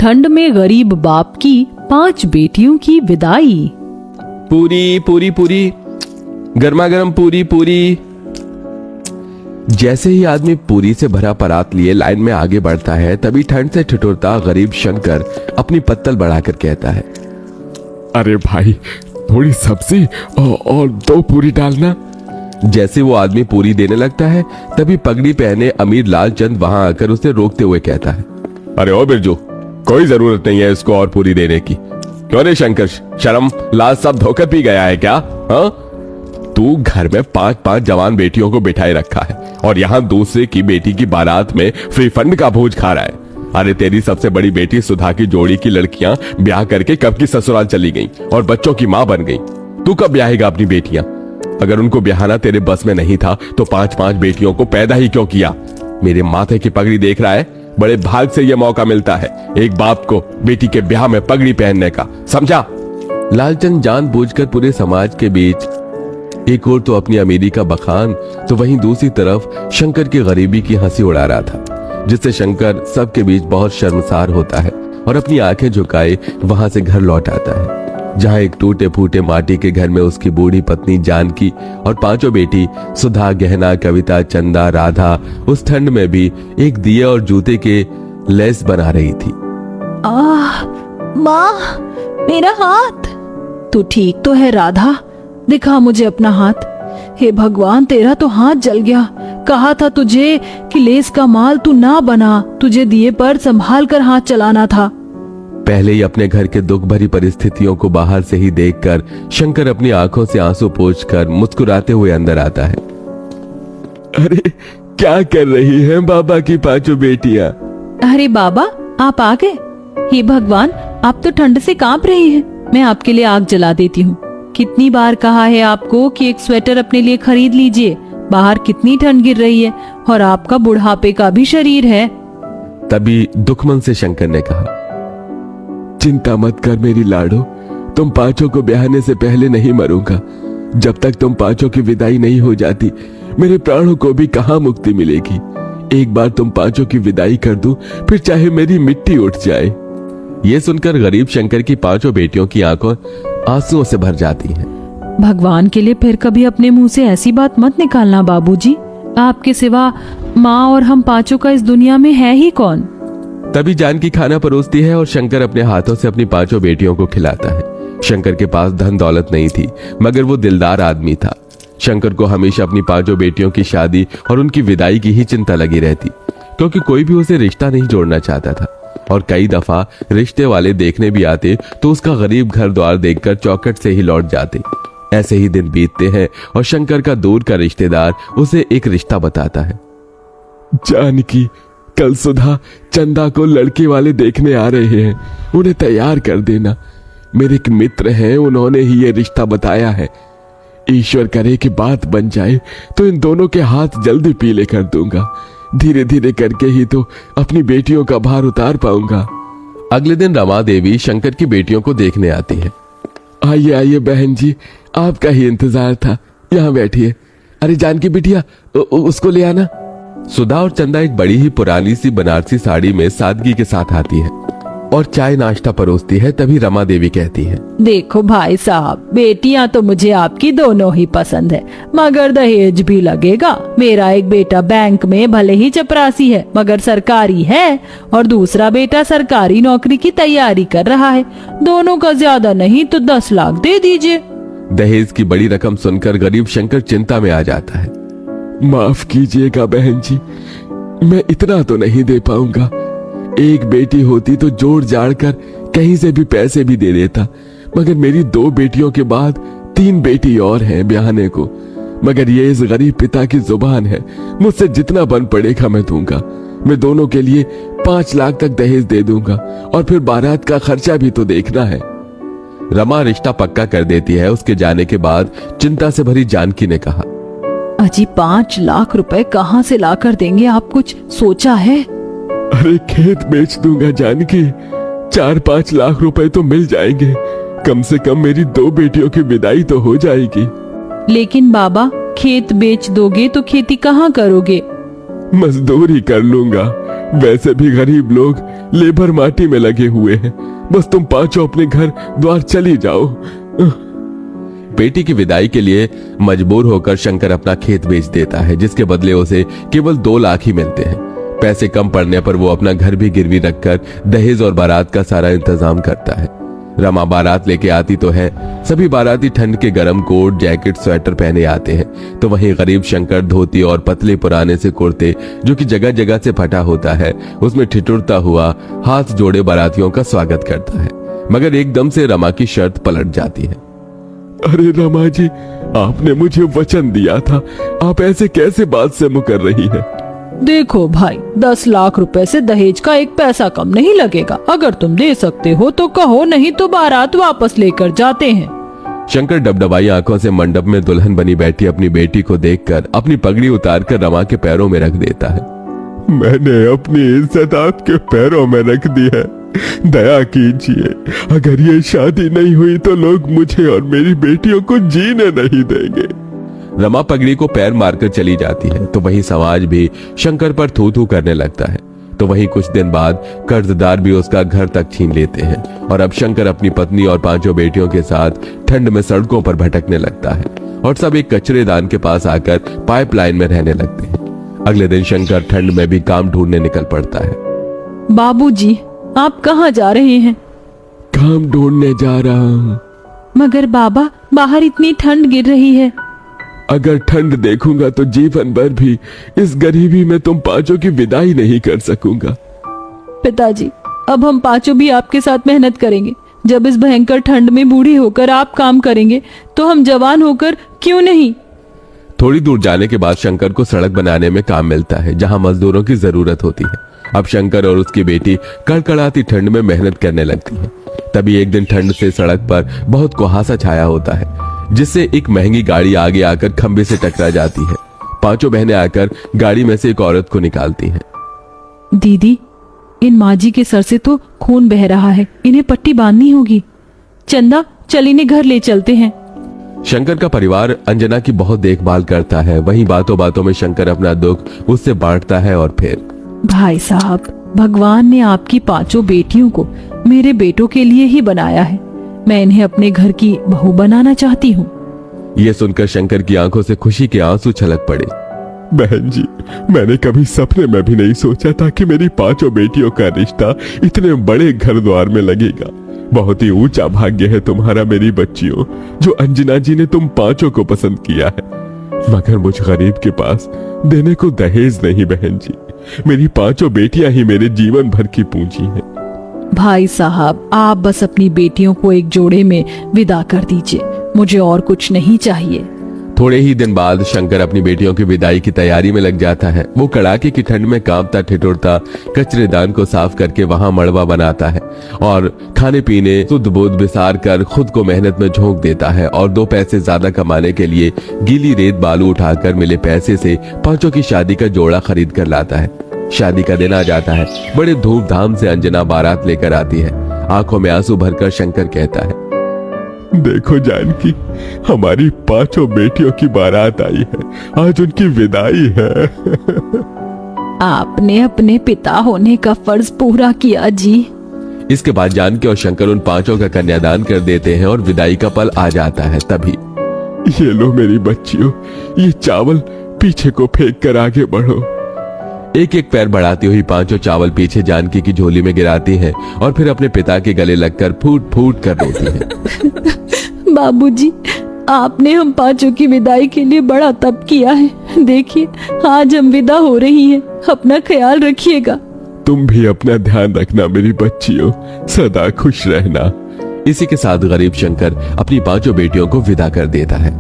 ठंड में गरीब बाप की 5 बेटियों की विदाई। पूरी पूरी पूरी, गर्मा गर्म पूरी पूरी। जैसे ही आदमी पूरी से भरा परात लिए लाइन में आगे बढ़ता है, तभी ठंड से ठिठुरता गरीब शंकर अपनी पत्तल बढ़ाकर कहता है, अरे भाई थोड़ी सब्जी और 2 पूरी डालना। जैसे वो आदमी पूरी देने लगता है, तभी पगड़ी पहने अमीर लालचंद वहां आकर उसे रोकते हुए कहता है, अरे ओ बिरजू, कोई जरूरत नहीं है इसको और पूरी देने की। क्यों रे शंकर, शर्म लाज सब धोकर पी गया है क्या? हाँ, तू घर में 5-5 जवान बेटियों को बिठाए रखा है और यहाँ दूसरे की बेटी की बारात में फ्री फंड का भोज खा रहा है। अरे तेरी सबसे बड़ी बेटी सुधा की जोड़ी की लड़कियां ब्याह करके कब की ससुराल चली गईं और बच्चों की मां बन गईं। तू कब ब्याहेगा अपनी बेटियां? अगर उनको ब्याहना तेरे बस में नहीं था तो 5-5 बेटियों को पैदा ही क्यों किया? मेरे माथे की पगड़ी देख रहा है, बड़े भाग से यह मौका मिलता है एक बाप को बेटी के ब्याह में पगड़ी पहनने का, समझा? लालचंद जानबूझकर पूरे समाज के बीच एक और तो अपनी अमीरी का बखान, तो वहीं दूसरी तरफ शंकर की गरीबी की हंसी उड़ा रहा था, जिससे शंकर सबके बीच बहुत शर्मसार होता है और अपनी आंखें झुकाए वहां से घर लौट आता है, जहां एक टूटे फूटे माटी के घर में उसकी बूढ़ी पत्नी जानकी और 5 बेटी सुधा, गहना, कविता, चंदा, राधा उस ठंड में भी एक दिए और जूते के लेस बना रही थी। माँ, मेरा हाथ। तू ठीक तो है राधा? दिखा मुझे अपना हाथ। हे भगवान, तेरा तो हाथ जल गया। कहा था तुझे कि लेस का माल तू ना बना, तुझे दिए पर संभाल कर हाथ चलाना था। पहले ही अपने घर के दुख भरी परिस्थितियों को बाहर से ही देखकर शंकर अपनी आंखों से आंसू पोंछकर मुस्कुराते हुए अंदर आता है। अरे क्या कर रही हैं बाबा की 5 बेटियां? अरे बाबा, आप आ गए। हे भगवान, आप तो ठंड से कांप रही हैं। मैं आपके लिए आग जला देती हूँ। कितनी बार कहा है आपको कि एक स्वेटर अपने लिए खरीद लीजिए, बाहर कितनी ठंड गिर रही है और आपका बुढ़ापे का भी शरीर है। तभी दुखमन से शंकर ने कहा, चिंता मत कर मेरी लाडो, तुम 5 को ब्याहने से पहले नहीं मरूंगा। जब तक तुम 5 की विदाई नहीं हो जाती, मेरे प्राणों को भी कहां मुक्ति मिलेगी। एक बार तुम 5 की विदाई कर दूं, फिर चाहे मेरी मिट्टी उठ जाए। ये सुनकर गरीब शंकर की 5 बेटियों की आंखों आंसुओं से भर जाती हैं। भगवान के लिए फिर कभी अपने मुंह से ऐसी बात मत निकालना बाबूजी। आपके सिवा माँ और हम 5 का इस दुनिया में है ही कौन? तभी जानकी खाना परोसती है और शंकर अपने हाथों से अपनी 5 बेटियों को खिलाता है। शंकर के पास धन दौलत नहीं थी, मगर वो दिलदार आदमी था। शंकर को हमेशा अपनी 5 बेटियों की शादी और उनकी विदाई की ही चिंता लगी रहती, क्योंकि कोई भी उसे रिश्ता नहीं जोड़ना चाहता था और कई दफा रिश्ते वाले देखने भी आते तो उसका गरीब घर द्वार देखकर चौखट से ही लौट जाते। ऐसे ही दिन बीतते हैं और शंकर का दूर का रिश्तेदार उसे एक रिश्ता बताता है। जानकी, कल सुधा चंदा को लड़के वाले देखने आ रहे हैं, उन्हें तैयार कर देना। मेरे एक मित्र हैं, उन्होंने ही ये रिश्ता बताया है। ईश्वर करे कि बात बन जाए तो इन दोनों के हाथ जल्दी पीले कर दूंगा। धीरे धीरे करके ही तो अपनी बेटियों का भार उतार पाऊंगा। अगले दिन रमा देवी शंकर की बेटियों को देखने आती है। आइए आइए बहन जी, आपका ही इंतजार था, यहाँ बैठिए। अरे जानकी बिटिया, उसको ले आना। सुधा और चंदा एक बड़ी ही पुरानी सी बनारसी साड़ी में सादगी के साथ आती है और चाय नाश्ता परोसती है। तभी रमा देवी कहती है, देखो भाई साहब, बेटियां तो मुझे आपकी दोनों ही पसंद है, मगर दहेज भी लगेगा। मेरा एक बेटा बैंक में भले ही चपरासी है मगर सरकारी है, और दूसरा बेटा सरकारी नौकरी की तैयारी कर रहा है। दोनों का ज्यादा नहीं तो 10 लाख दे दीजिए। दहेज की बड़ी रकम सुनकर गरीब शंकर चिंता में आ जाता है। माफ कीजिएगा बहन जी, मैं इतना तो नहीं दे पाऊंगा। एक बेटी होती तो जोड़ जाड़ कर कहीं से भी पैसे भी दे देता, मगर मेरी 2 बेटियों के बाद 3 बेटी और हैं ब्याहने को। मगर ये इस गरीब पिता की जुबान है, मुझसे जितना बन पड़ेगा मैं दूंगा। मैं दोनों के लिए 5 लाख तक दहेज दे दूंगा और फिर बारात का खर्चा भी तो देखना है। रमा रिश्ता पक्का कर देती है। उसके जाने के बाद चिंता से भरी जानकी ने कहा, अजी 5 लाख रुपए कहाँ से ला कर देंगे? आप कुछ सोचा है? अरे खेत बेच दूंगा जानकी, 4-5 लाख रुपए तो मिल जाएंगे। कम से कम मेरी 2 बेटियों की विदाई तो हो जाएगी। लेकिन बाबा, खेत बेच दोगे तो खेती कहाँ करोगे? मजदूरी कर लूंगा। वैसे भी गरीब लोग लेबर माटी में लगे हुए हैं। बस तुम पांचों अपने घर द्वार चली जाओ। बेटी की विदाई के लिए मजबूर होकर शंकर अपना खेत बेच देता है, जिसके बदले उसे केवल 2 लाख ही मिलते हैं। पैसे कम पड़ने पर वो अपना घर भी गिरवी रखकर दहेज और बारात का सारा इंतजाम करता है। रमा बारात लेके आती तो है। सभी बाराती ठंड के गर्म कोट, जैकेट, स्वेटर पहने आते हैं, तो वहीं गरीब शंकर धोती और पतले पुराने से कुर्ते जो कि जगह जगह से फटा होता है, उसमें ठिठुरता हुआ हाथ जोड़े बारातियों का स्वागत करता है। मगर एकदम से रमा की शर्त पलट जाती है। अरे रमा जी, आपने मुझे वचन दिया था, आप ऐसे कैसे बात से मुकर रही हैं? देखो भाई, 10 लाख रुपए से दहेज का 1 पैसा कम नहीं लगेगा। अगर तुम दे सकते हो तो कहो, नहीं तो बारात वापस लेकर जाते हैं। शंकर डबडबाई आंखों से मंडप में दुल्हन बनी बैठी अपनी बेटी को देखकर अपनी पगड़ी उतारकर रमा के पैरों में रख देता है। मैंने अपनी इज्जत आपके पैरों में रख दी है, दया कीजिए। अगर ये शादी नहीं हुई तो लोग मुझे और मेरी बेटियों को जीने नहीं देंगे। रमा पगड़ी को पैर मारकर चली जाती है, तो वहीं समाज भी शंकर पर थू थू करने लगता है। तो वहीं कुछ दिन बाद कर्जदार भी उसका घर तक छीन लेते हैं और अब शंकर अपनी पत्नी और 5 बेटियों के साथ ठंड में सड़कों पर भटकने लगता है और सब एक कचरेदान के पास आकर पाइपलाइन में रहने लगते हैं। अगले दिन शंकर ठंड में भी काम ढूंढने निकल पड़ता है। बाबूजी, आप कहाँ जा रहे हैं? काम ढूंढने जा रहा हूँ। मगर बाबा, बाहर इतनी ठंड गिर रही है। अगर ठंड देखूंगा तो जीवन भर भी इस गरीबी में तुम 5 की विदाई नहीं कर सकूंगा। पिताजी, अब हम 5 भी आपके साथ मेहनत करेंगे। जब इस भयंकर ठंड में बूढ़े होकर आप काम करेंगे तो हम जवान होकर क्यों नहीं? थोड़ी दूर जाने के बाद शंकर को सड़क बनाने में काम मिलता है, जहां मजदूरों की जरूरत होती है। अब शंकर और उसकी बेटी कड़कड़ाती ठंड में मेहनत करने लगती हैं। तभी एक दिन ठंड से सड़क पर बहुत कुहासा छाया होता है, जिससे एक महंगी गाड़ी आगे आकर खंबे से टकरा जाती है। 5 बहनें आकर गाड़ी में से एक औरत को निकालती हैं। दीदी, इन माजी के सर से तो खून बह रहा है, इन्हें पट्टी बांधनी होगी। चंदा, चल इन्हें घर ले चलते हैं। शंकर का परिवार अंजना की बहुत देखभाल करता है। वहीं बातों बातों में शंकर अपना दुख उससे बांटता है और फिर, भाई साहब, भगवान ने आपकी 5 बेटियों को मेरे बेटों के लिए ही बनाया है। मैं इन्हें अपने घर की बहू बनाना चाहती हूँ। यह सुनकर शंकर की आंखों से खुशी के आंसू छलक पड़े। बहन जी, मैंने कभी सपने में भी नहीं सोचा था कि मेरी 5 बेटियों का रिश्ता इतने बड़े घर द्वार में लगेगा। बहुत ही ऊंचा भाग्य है तुम्हारा मेरी बच्चियों, जो अंजना जी ने तुम 5 को पसंद किया है। मगर मुझ गरीब के पास देने को दहेज नहीं बहन जी। मेरी 5 बेटियां ही मेरे जीवन भर की पूंजी हैं। भाई साहब, आप बस अपनी बेटियों को एक जोड़े में विदा कर दीजिए, मुझे और कुछ नहीं चाहिए। थोड़े ही दिन बाद शंकर अपनी बेटियों की विदाई की तैयारी में लग जाता है। वो कड़ाके की ठंड में कांपता ठिठुरता कचरेदान को साफ करके वहां मड़वा बनाता है और खाने पीने सुध बुध बिसार कर खुद को मेहनत में झोंक देता है और 2 पैसे ज्यादा कमाने के लिए गीली रेत बालू उठाकर मिले पैसे से 5 की शादी का जोड़ा खरीद कर लाता है। शादी का दिन आ जाता है। बड़े धूमधाम से अंजना बारात लेकर आती है। आंखों में आंसू भरकर शंकर कहता है, देखो जानकी, हमारी 5 बेटियों की बारात आई है, आज उनकी विदाई है। आपने अपने पिता होने का फर्ज पूरा किया जी। इसके बाद जानकी और शंकर उन 5 का कन्यादान कर देते हैं और विदाई का पल आ जाता है। तभी, ये लो मेरी बच्चियों, ये चावल पीछे को फेंक कर आगे बढ़ो। एक एक पैर बढ़ाती हुई 5 चावल पीछे जानकी की झोली में गिराती हैं और फिर अपने पिता के गले लगकर फूट फूट कर रोती हैं। बाबूजी, आपने हम 5 की विदाई के लिए बड़ा तप किया है। देखिए, आज हम विदा हो रही हैं। अपना ख्याल रखिएगा। तुम भी अपना ध्यान रखना मेरी बच्चियों, सदा खुश रहना। इसी के साथ गरीब शंकर अपनी 5 बेटियों को विदा कर देता है।